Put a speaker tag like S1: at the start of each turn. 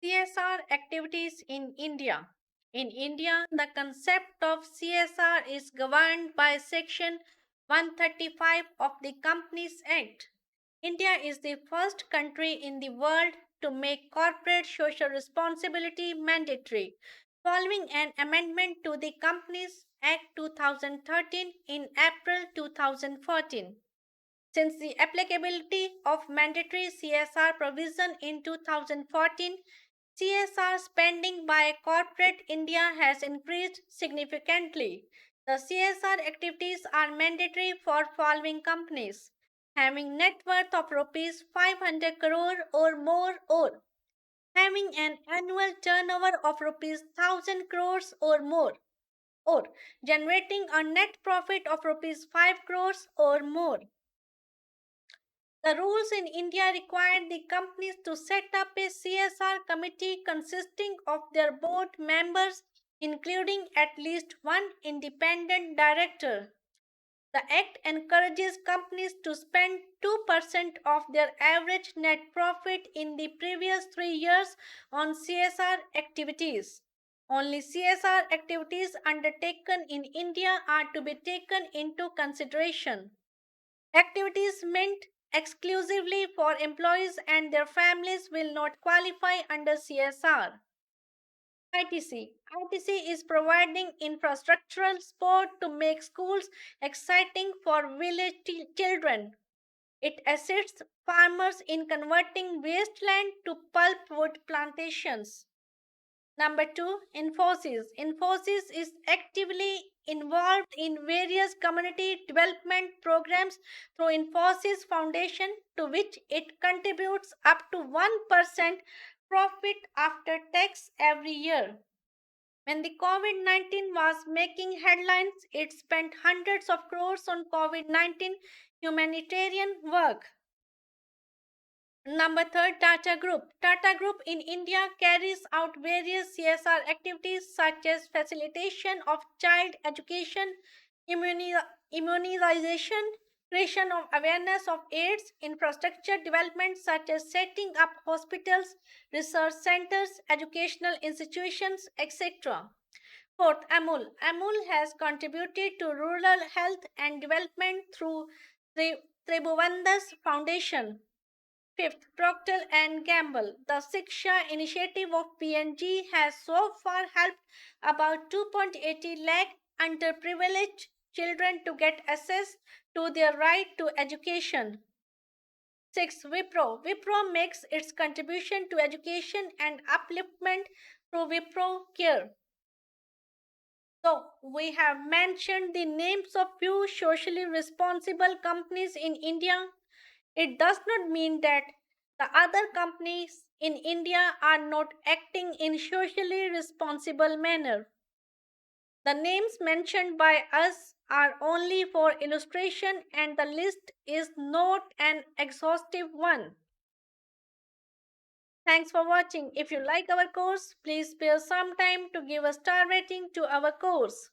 S1: CSR activities in India. In India, the concept of CSR is governed by Section 135 of the Companies Act. India is the first country in the world to make corporate social responsibility mandatory, following an amendment to the Companies Act 2013 in April 2014. Since the applicability of mandatory CSR provision in 2014, CSR spending by corporate India has increased significantly. The CSR activities are mandatory for following companies having net worth of rupees 500 crore or more, or having an annual turnover of rupees 1000 crores or more, or generating a net profit of rupees 5 crores or more. The rules in India require the companies to set up a CSR committee consisting of their board members, including at least one independent director. The Act encourages companies to spend 2% of their average net profit in the previous 3 years on CSR activities. Only CSR activities undertaken in India are to be taken into consideration. Activities meant exclusively for employees and their families will not qualify under CSR. ITC is providing infrastructural support to make schools exciting for village children. It assists farmers in converting wasteland to pulpwood plantations. Number two, Infosys. Infosys is actively involved in various community development programs through Infosys Foundation, to which it contributes up to 1% profit after tax every year. When the COVID 19 was making headlines, it spent hundreds of crores on COVID 19 humanitarian work. Number third, Tata Group. Tata Group in India carries out various CSR activities such as facilitation of child education, immunization, creation of awareness of AIDS, infrastructure development such as setting up hospitals, research centers, educational institutions, etc. Fourth, Amul. Amul has contributed to rural health and development through Tribhuvandas Foundation. Fifth, Procter and Gamble. The Shiksha initiative of PNG has so far helped about 2.80 lakh underprivileged children to get access to their right to education. Six, Wipro. Wipro makes its contribution to education and upliftment through Wipro Care. So, we have mentioned the names of few socially responsible companies in India. It does not mean that the other companies in India are not acting in socially responsible manner. The names mentioned by us are only for illustration and the list is not an exhaustive one. Thanks for watching. If you like our course, please spare some time to give a star rating to our course.